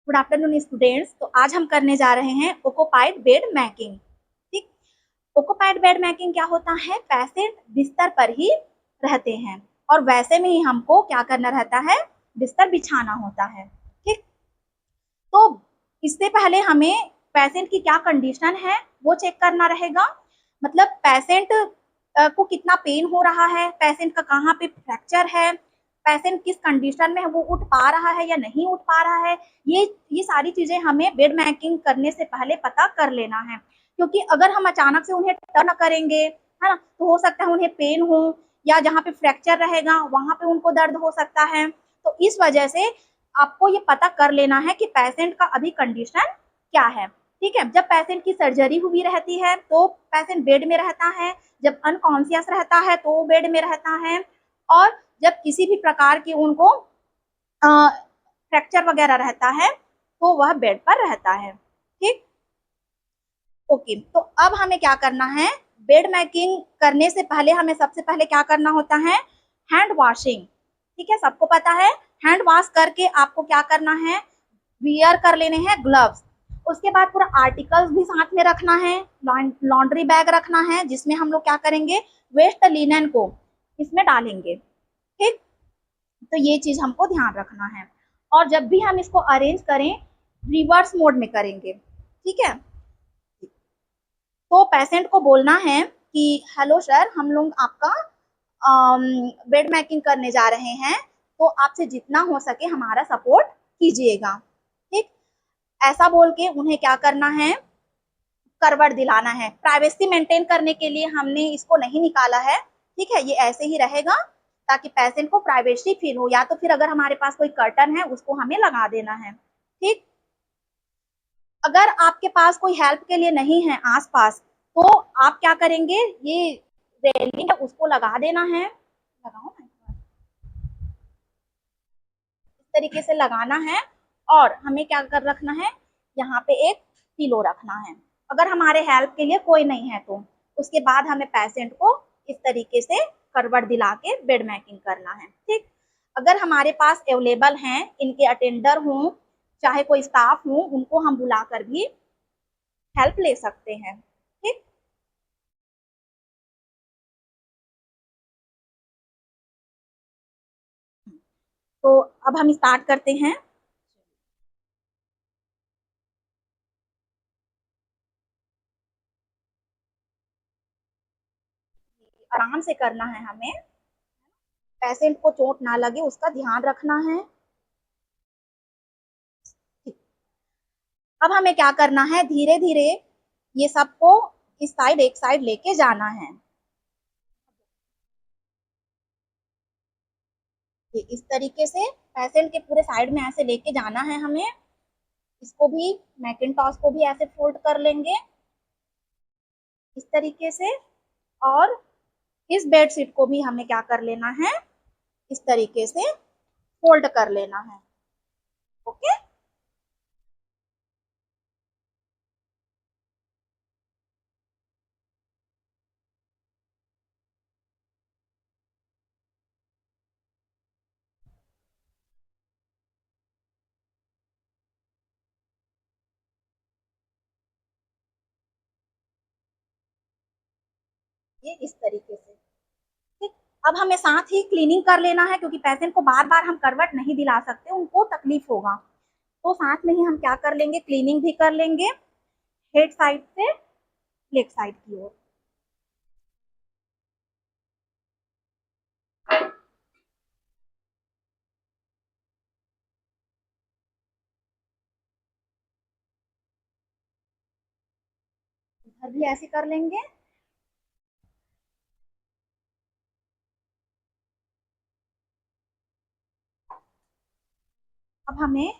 Good afternoon students. तो आज हम करने जा रहे हैं ओकोपाइड बेड मैकिंग। ठीक, ओकोपाइड बेड मैकिंग क्या होता है? पेशेंट बिस्तर पर ही रहते हैं और वैसे में ही हमको क्या करना रहता है? बिस्तर बिछाना होता है। ठीक, तो इससे पहले हमें पेशेंट की क्या कंडीशन है वो चेक करना रहेगा। मतलब पेशेंट को कितना पेन हो रहा है, पेशेंट का कहाँ पे फ्रैक्चर है, पेशेंट किस कंडीशन में है, वो उठ पा रहा है या नहीं उठ पा रहा है। ये सारी चीजें हमें बेड मैकिंग करने से पहले पता कर लेना है, क्योंकि अगर हम अचानक से उन्हें टर्न करेंगे, है ना, तो हो सकता है उन्हें पेन हो या जहाँ पे फ्रैक्चर रहेगा वहां पे उनको दर्द हो सकता है। तो इस वजह से आपको ये पता कर लेना है कि पेशेंट का अभी कंडीशन क्या है। ठीक है, जब पेशेंट की सर्जरी हुई रहती है तो पेशेंट बेड में रहता है, जब अनकॉन्शियस रहता है तो बेड में रहता है, और जब किसी भी प्रकार की उनको फ्रैक्चर वगैरह रहता है तो वह बेड पर रहता है। ठीक, ओके। तो अब हमें क्या करना है? बेड मैकिंग करने से पहले हमें सबसे पहले क्या करना होता है? Hand washing. ठीक है, सबको पता है। हैंड वॉश करके आपको क्या करना है? वियर कर लेने हैं ग्लव्स। उसके बाद पूरा आर्टिकल्स भी साथ में रखना है, लॉन्ड्री बैग रखना है जिसमें हम लोग क्या करेंगे? वेस्ट लिनन को इसमें डालेंगे। ठीक, तो ये चीज हमको ध्यान रखना है। और जब भी हम इसको अरेंज करें, रिवर्स मोड में करेंगे। ठीक है, तो पेशेंट को बोलना है कि हेलो सर, हम लोग आपका बेड मैकिंग करने जा रहे हैं, तो आपसे जितना हो सके हमारा सपोर्ट कीजिएगा। ठीक, ऐसा बोल के उन्हें क्या करना है? करवट दिलाना है। प्राइवेसी मेंटेन करने के लिए हमने इसको नहीं निकाला है। ठीक है, ये ऐसे ही रहेगा ताकि पेशेंट को प्राइवेसी फील हो, या तो फिर अगर हमारे पास कोई कर्टन है उसको हमें लगा देना है। ठीक, अगर आपके पास कोई हेल्प के लिए नहीं है आसपास, तो आप क्या करेंगे? ये रेलिंग है उसको लगा देना है। लगाओ ना, इस तरीके से लगाना है। और हमें क्या कर रखना है? यहाँ पे एक पिलो रखना है, अगर हमारे हेल्प के लिए कोई नहीं है तो। उसके बाद हमें पेशेंट को इस तरीके से करवट दिला के बेड मैकिंग करना है। ठीक, अगर हमारे पास अवेलेबल हैं इनके अटेंडर हों, चाहे कोई स्टाफ हो, उनको हम बुलाकर भी हेल्प ले सकते हैं। ठीक, तो अब हम स्टार्ट करते हैं। आराम से करना है हमें, पेशेंट को चोट ना लगे उसका ध्यान रखना है। ठीक, अब हमें क्या करना है? धीरे धीरे ये सबको इस साइड एक साइड लेके जाना है। इस तरीके से पेशेंट के पूरे साइड में ऐसे लेके जाना है हमें। इसको भी, मैकिनटॉस को भी ऐसे फोल्ड कर लेंगे इस तरीके से। और इस बेडशीट को भी हमें क्या कर लेना है? इस तरीके से फोल्ड कर लेना है। ओके, ये इस तरीके से। ठीक, अब हमें साथ ही क्लीनिंग कर लेना है, क्योंकि पेशेंट को बार बार हम करवट नहीं दिला सकते, उनको तकलीफ होगा। तो साथ में ही हम क्या कर लेंगे? क्लीनिंग भी कर लेंगे, हेड साइड से लेग साइड की ओर। इधर भी ऐसे कर लेंगे। अब हमें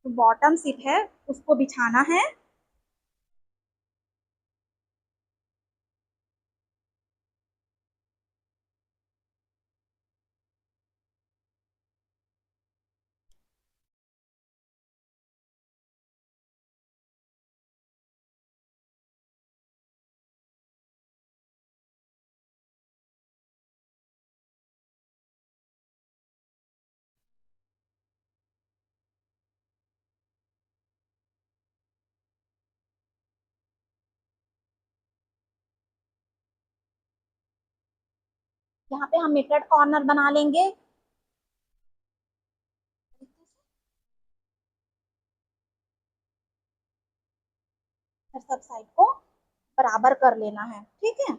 जो बॉटम सीट है उसको बिछाना है। यहाँ पे हम मिटेड कॉर्नर बना लेंगे। फिर सब साइड को बराबर कर लेना है, ठीक है।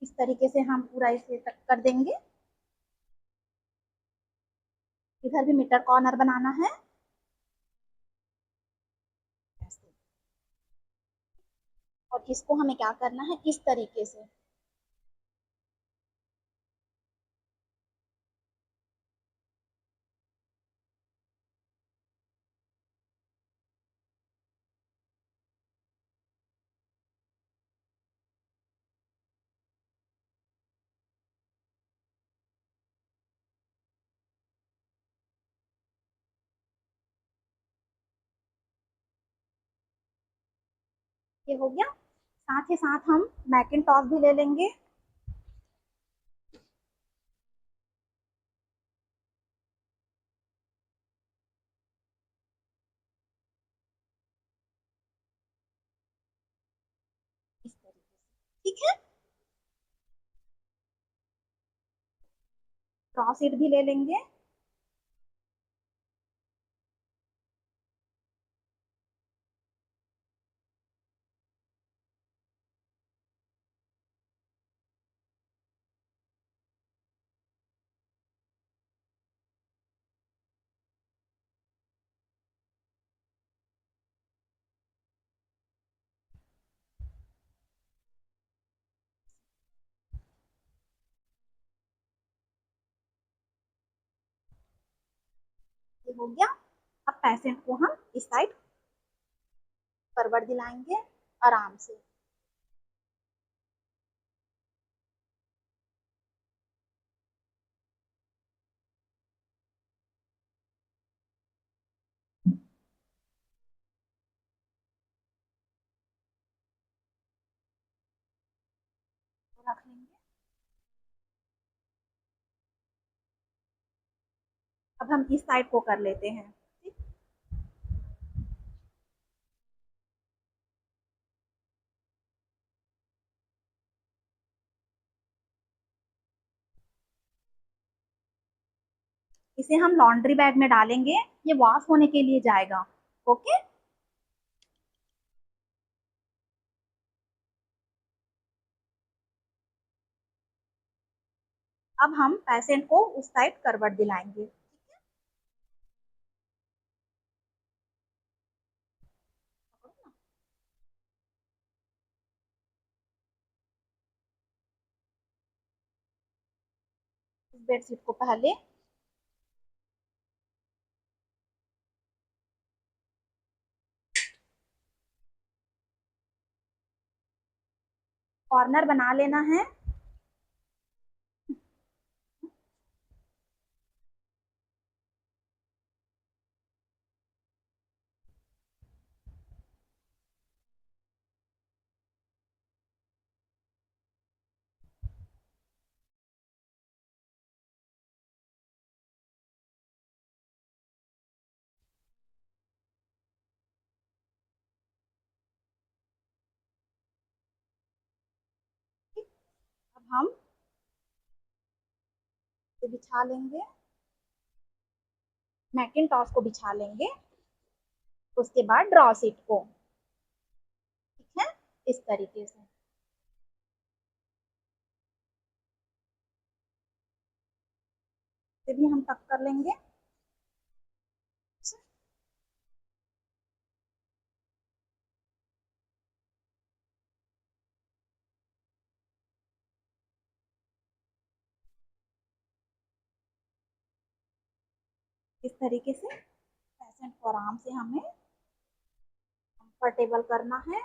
इस तरीके से हम पूरा इसे कट कर देंगे। इधर भी मीटर कॉर्नर बनाना है और इसको हमें क्या करना है, इस तरीके से ये हो गया। साथ ही साथ हम मैकिंटॉश भी ले लेंगे। इस तरीके से, ठीक है। क्रॉस शीट भी ले लेंगे। ये हो गया। अब पेशेंट को हम इस साइड फॉरवर्ड दिलाएंगे आराम से। रख लेंगे। अब हम इस साइड को कर लेते हैं, ठीक। इसे हम लॉन्ड्री बैग में डालेंगे, ये वॉश होने के लिए जाएगा। ओके। अब हम पेशेंट को उस साइड करवट दिलाएंगे। इस बेडशीट को पहले कॉर्नर बना लेना है। अब हम इसे बिछा लेंगे, मैकिंटॉश को बिछा लेंगे, उसके बाद ड्रॉ शीट को, ठीक है, इस तरीके से। इसे भी हम टक कर लेंगे। इस तरीके से पेशेंट को आराम से हमें कंफर्टेबल करना है।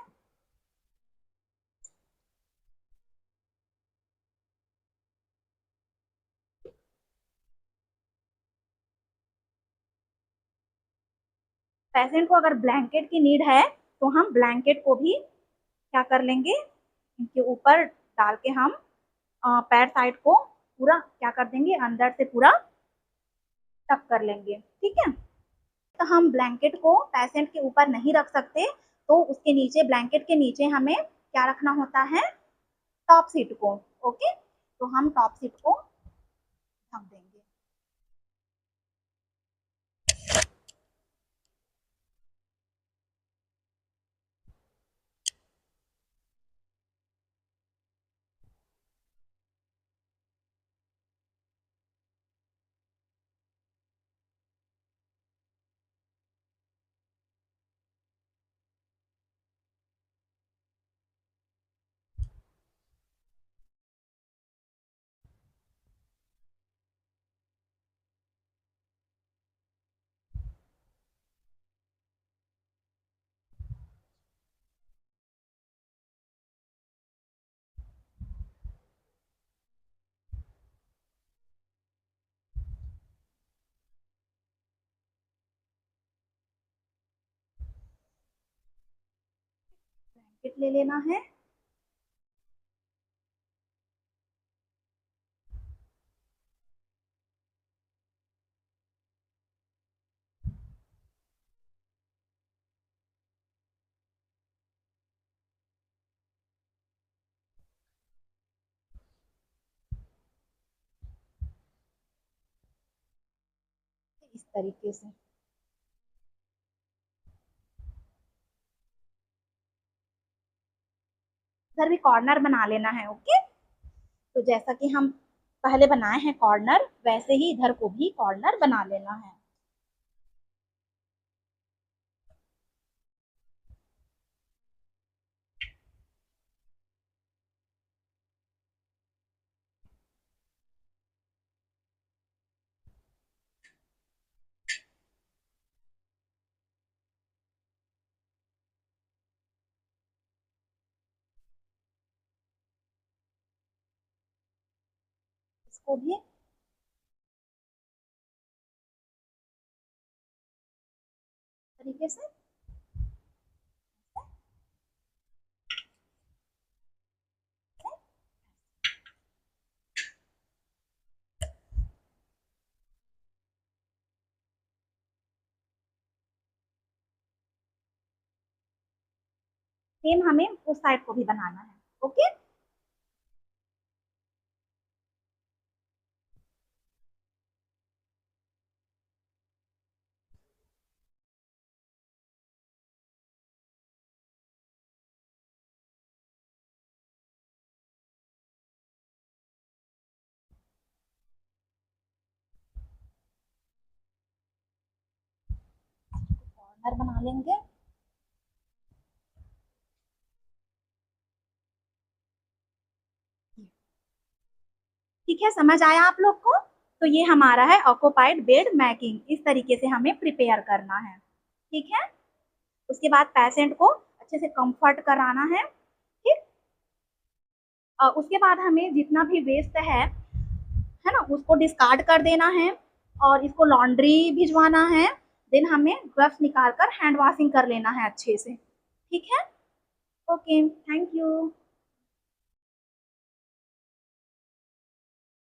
पेशेंट को अगर ब्लैंकेट की नीड है तो हम ब्लैंकेट को भी क्या कर लेंगे, इनके ऊपर डाल के हम पैर साइड को पूरा क्या कर देंगे, अंदर से पूरा टक कर लेंगे। ठीक है, तो हम ब्लैंकेट को पेशेंट के ऊपर नहीं रख सकते, तो उसके नीचे, ब्लैंकेट के नीचे हमें क्या रखना होता है, टॉप सीट को। ओके, तो हम टॉप सीट को ढक देंगे। ब्लैंकेट ले लेना है। इस तरीके से इधर भी कॉर्नर बना लेना है। ओके, तो जैसा कि हम पहले बनाए हैं कॉर्नर, वैसे ही इधर को भी कॉर्नर बना लेना है। इसको भी तरीके से सेम हमें उस साइड को भी बनाना है। ओके, कॉर्नर बना लेंगे। ठीक है, समझ आया आप लोग को? तो ये हमारा है ऑक्यूपाइड बेड मेकिंग, इस तरीके से हमें प्रिपेयर करना है। ठीक है, उसके बाद पेशेंट को अच्छे से कंफर्ट कराना है। ठीक, उसके बाद हमें जितना भी वेस्ट है ना, उसको डिस्कार्ड कर देना है और इसको लॉन्ड्री भिजवाना है। देन हमें ग्लव्स निकाल कर हैंड वॉशिंग कर लेना है अच्छे से। ठीक है, ओके, थैंक यू।